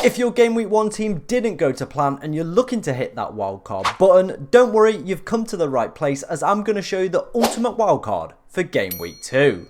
If your Game Week 1 team didn't go to plan and you're looking to hit that wildcard button, don't worry, you've come to the right place as I'm going to show you the ultimate wildcard for Game Week 2.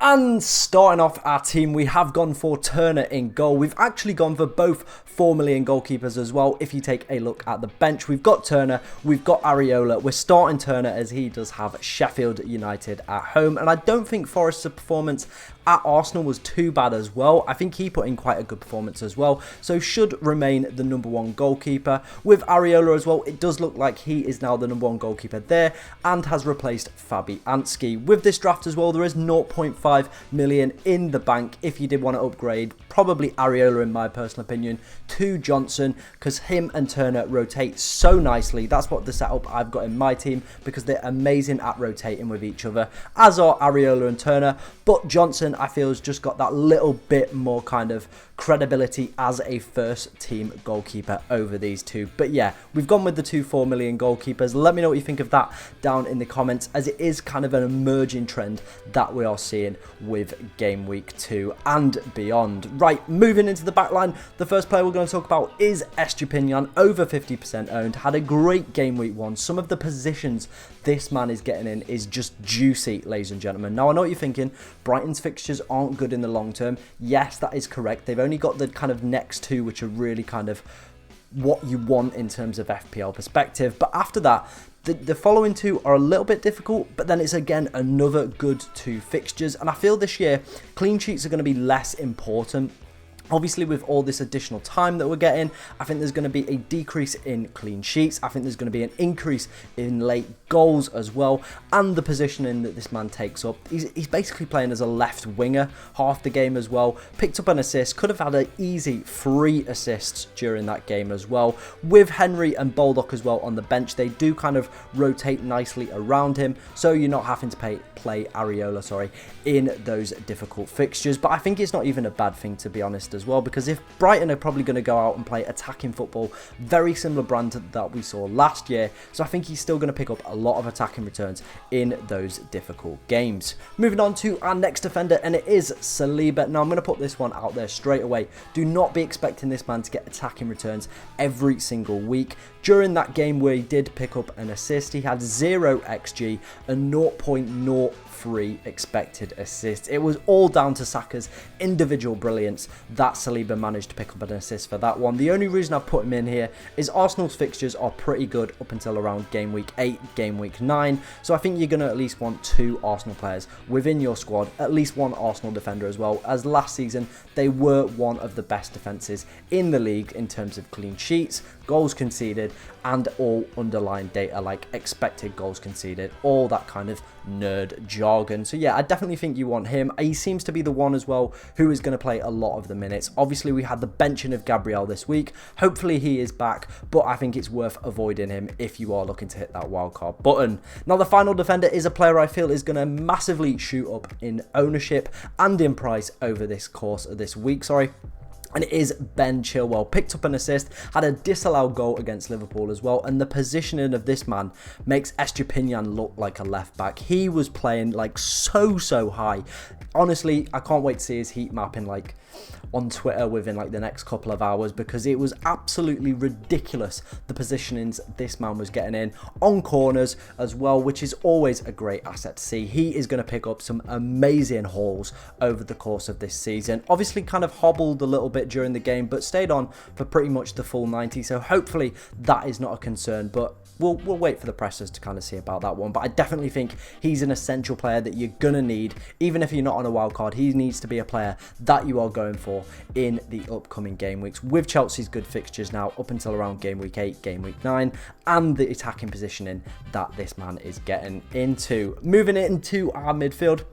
And starting off our team, we have gone for Turner in goal. We've actually gone for both 4 million goalkeepers as well. If you take a look at the bench, we've got Turner, we've got Areola. We're starting Turner as he does have Sheffield United at home. And I don't think Forest's performance at Arsenal was too bad as well. I think he put in quite a good performance as well. So should remain the #1 goalkeeper. With Areola as well, it does look like he is now the #1 goalkeeper there and has replaced Fabianski. With this draft as well, there is 0.5 million in the bank if you did want to upgrade. Probably Areola in my personal opinion to Johnson because him and Turner rotate so nicely. That's what the setup I've got in my team because they're amazing at rotating with each other, as are Areola and Turner. But Johnson, I feel, has just got that little bit more kind of credibility as a first team goalkeeper over these two. But yeah, we've gone with the two 4 million goalkeepers. Let me know what you think of that down in the comments, as it is kind of an emerging trend that we are seeing with Game Week 2 and beyond. Right, moving into the back line, the first player we're going to talk about is Estupiñán, over 50% owned, had a great Game Week 1. Some of the positions this man is getting in is just juicy, ladies and gentlemen. Now, I know what you're thinking, Brighton's fixtures aren't good in the long term. Yes, that is correct. They've only got the kind of next two, which are really kind of what you want in terms of FPL perspective. But after that, the following two are a little bit difficult, but then it's again another good two fixtures. And I feel this year, clean sheets are going to be less important. Obviously, with all this additional time that we're getting, I think there's going to be a decrease in clean sheets. I think there's going to be an increase in late goals as well. And the positioning that this man takes up, he's basically playing as a left winger half the game as well. Picked up an assist, could have had an easy 3 assists during that game as well. With Henry and Baldock as well on the bench, they do kind of rotate nicely around him. So you're not having to play Areola, in those difficult fixtures. But I think it's not even a bad thing, to be honest, as well, because if Brighton are probably going to go out and play attacking football, very similar brand that we saw last year, so I think he's still going to pick up a lot of attacking returns in those difficult games. Moving on to our next defender, and it is Saliba. Now, I'm going to put this one out there straight away. Do not be expecting this man to get attacking returns every single week. During that game where he did pick up an assist, he had 0 XG and 0.03 expected assists. It was all down to Saka's individual brilliance that Saliba managed to pick up an assist for that one. The only reason I put him in here is Arsenal's fixtures are pretty good up until around Game Week 8, Game Week 9. So I think you're going to at least want 2 Arsenal players within your squad, at least 1 Arsenal defender as well, as last season they were one of the best defences in the league in terms of clean sheets, goals conceded, and all underlying data like expected goals conceded, all that kind of nerd jargon. So yeah, I definitely think you want him. He seems to be the one as well who is going to play a lot of the minutes. Obviously, we had the benching of Gabriel this week. Hopefully he is back, but I think it's worth avoiding him if you are looking to hit that wildcard button. Now, the final defender is a player I feel is going to massively shoot up in ownership and in price over this course of this week, and it is Ben Chilwell. Picked up an assist, had a disallowed goal against Liverpool as well, and the positioning of this man makes Estupiñán look like a left back. He was playing like so high. Honestly, I can't wait to see his heat map in on Twitter within the next couple of hours, because it was absolutely ridiculous the positionings this man was getting in on corners as well, which is always a great asset to see. He is going to pick up some amazing hauls over the course of this season. Obviously kind of hobbled a little bit during the game, but stayed on for pretty much the full 90, so hopefully that is not a concern, but We'll wait for the pressers to kind of see about that one. But I definitely think he's an essential player that you're going to need. Even if you're not on a wild card, he needs to be a player that you are going for in the upcoming game weeks. With Chelsea's good fixtures now up until around Game Week 8, Game Week 9, and the attacking positioning that this man is getting into. Moving it into our midfield.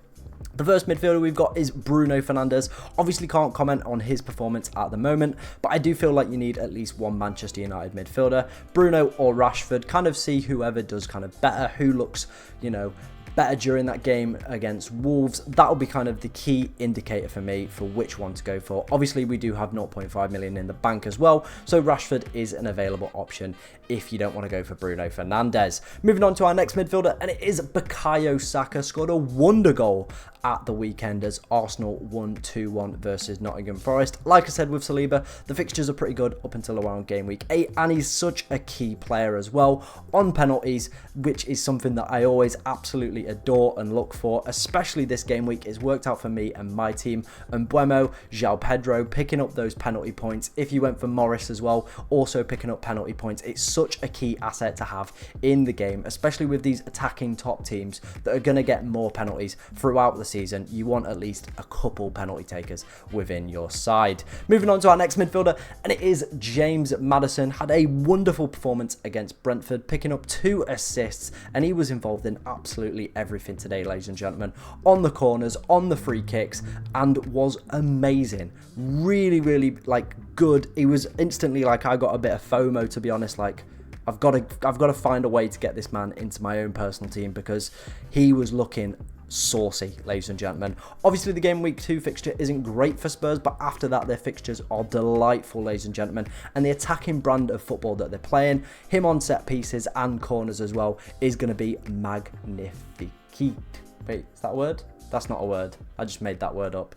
The first midfielder we've got is Bruno Fernandes. Obviously can't comment on his performance at the moment, but I do feel like you need at least one Manchester United midfielder. Bruno or Rashford, kind of see whoever does kind of better, who looks, better during that game against Wolves. That'll be kind of the key indicator for me for which one to go for. Obviously, we do have 0.5 million in the bank as well, so Rashford is an available option if you don't want to go for Bruno Fernandes. Moving on to our next midfielder, and it is Bukayo Saka. Scored a wonder goal at the weekend as Arsenal won 2-1 versus Nottingham Forest. Like I said with Saliba, the fixtures are pretty good up until around game week 8, and he's such a key player as well on penalties, which is something that I always absolutely adore and look for, especially this game week. It's worked out for me and my team. And Mbeumo, João Pedro picking up those penalty points. If you went for Morris as well, also picking up penalty points. It's such a key asset to have in the game, especially with these attacking top teams that are going to get more penalties throughout the season. You want at least a couple penalty takers within your side. Moving on to our next midfielder, and it is James Maddison. Had a wonderful performance against Brentford, picking up 2 assists, and he was involved in absolutely everything today, ladies and gentlemen, on the corners, on the free kicks, and was amazing. Really, really like good. He was instantly like, I got a bit of FOMO, to be honest. Like, I've got to find a way to get this man into my own personal team because he was looking saucy, ladies and gentlemen. Obviously, the game week 2 fixture isn't great for Spurs, but after that, their fixtures are delightful, ladies and gentlemen. And the attacking brand of football that they're playing, him on set pieces and corners as well, is going to be magnificent. Wait, is that a word? That's not a word. I just made that word up.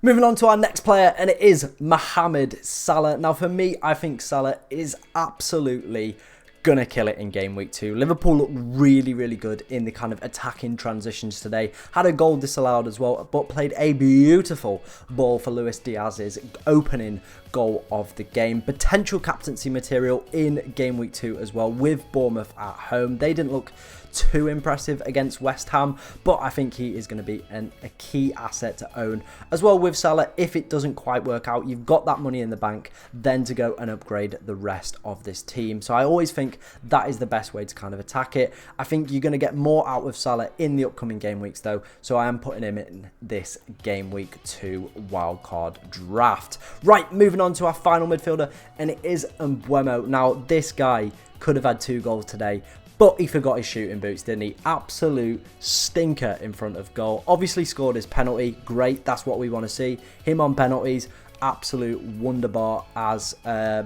Moving on to our next player, and it is Mohamed Salah. Now, for me, I think Salah is absolutely gonna kill it in game week 2. Liverpool looked really, really good in the kind of attacking transitions today. Had a goal disallowed as well, but played a beautiful ball for Luis Diaz's opening goal of the game. Potential captaincy material in game week 2 as well with Bournemouth at home. They didn't look too impressive against West Ham, but I think he is going to be a key asset to own as well with Salah. If it doesn't quite work out, you've got that money in the bank then to go and upgrade the rest of this team. So I always think that is the best way to kind of attack it. I think you're going to get more out of Salah in the upcoming game weeks though, so I am putting him in this game week 2 wildcard draft. Right, moving on to our final midfielder, and it is Mbeumo. Now, this guy could have had 2 goals today, but he forgot his shooting boots, didn't he? Absolute stinker in front of goal. Obviously scored his penalty. Great, that's what we want to see. Him on penalties, absolute wonderbar, as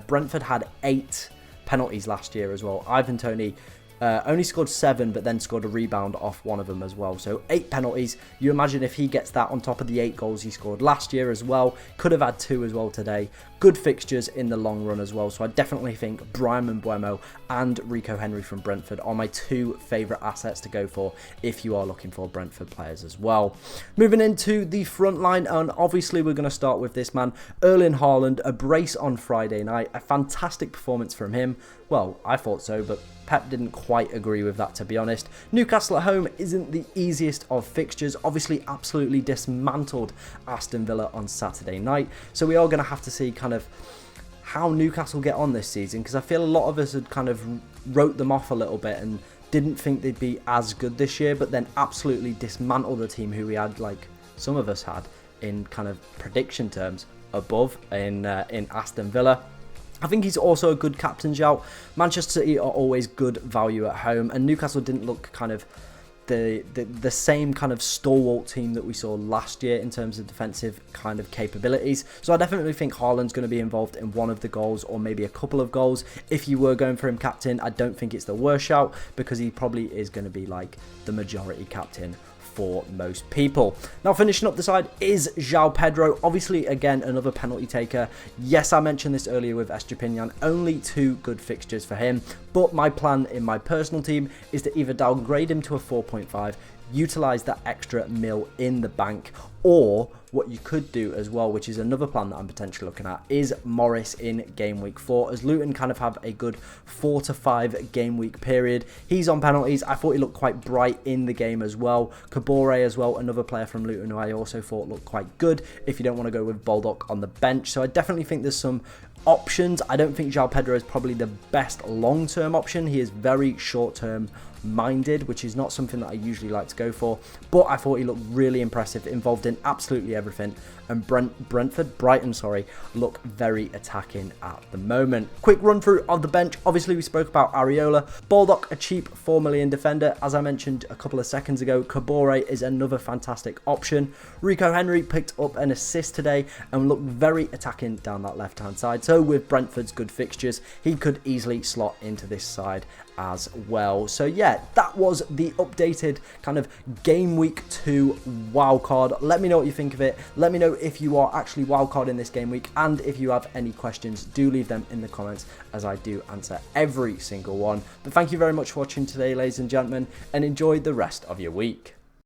Brentford had 8 penalties last year as well. Ivan Toney only scored 7, but then scored a rebound off one of them as well. So 8 penalties. You imagine if he gets that on top of the 8 goals he scored last year as well. Could have had 2 as well today. Good fixtures in the long run as well. So I definitely think Bryan Mbeumo and Rico Henry from Brentford are my 2 favourite assets to go for if you are looking for Brentford players as well. Moving into the front line, and obviously we're going to start with this man, Erling Haaland. A brace on Friday night. A fantastic performance from him. Well, I thought so, but Pep didn't quite agree with that, to be honest. Newcastle at home isn't the easiest of fixtures. Obviously, absolutely dismantled Aston Villa on Saturday night. So we are going to have to see kind of how Newcastle get on this season, because I feel a lot of us had kind of wrote them off a little bit and didn't think they'd be as good this year, but then absolutely dismantled the team who we had, like some of us had, in kind of prediction terms, above in Aston Villa. I think he's also a good captain shout. Manchester City are always good value at home, and Newcastle didn't look kind of the same kind of stalwart team that we saw last year in terms of defensive kind of capabilities. So I definitely think Haaland's going to be involved in one of the goals or maybe a couple of goals. If you were going for him captain, I don't think it's the worst shout, because he probably is going to be like the majority captain for most people. Now, finishing up the side is João Pedro. Obviously, again, another penalty taker. Yes, I mentioned this earlier with Estepinian. Only 2 good fixtures for him. But my plan in my personal team is to either downgrade him to a 4.5, utilise that extra mil in the bank, or what you could do as well, which is another plan that I'm potentially looking at, is Morris in game week 4, as Luton kind of have a good 4 to 5 game week period. He's on penalties. I thought he looked quite bright in the game as well. Kabore as well, another player from Luton who I also thought looked quite good if you don't want to go with Baldock on the bench. So I definitely think there's some options. I don't think João Pedro is probably the best long-term option. He is very short-term minded, which is not something that I usually like to go for, but I thought he looked really impressive, involved in absolutely everything, and Brighton, look very attacking at the moment. Quick run through of the bench. Obviously, we spoke about Areola. Baldock, a cheap 4 million defender, as I mentioned a couple of seconds ago. Kabore is another fantastic option. Rico Henry picked up an assist today and looked very attacking down that left-hand side. So with Brentford's good fixtures, he could easily slot into this side as well. So yeah, that was the updated kind of game week 2 wildcard. Let me know what you think of it. Let me know if you are actually wildcard in this game week, and if you have any questions, do leave them in the comments, as I do answer every single one. But thank you very much for watching today, ladies and gentlemen, and enjoy the rest of your week.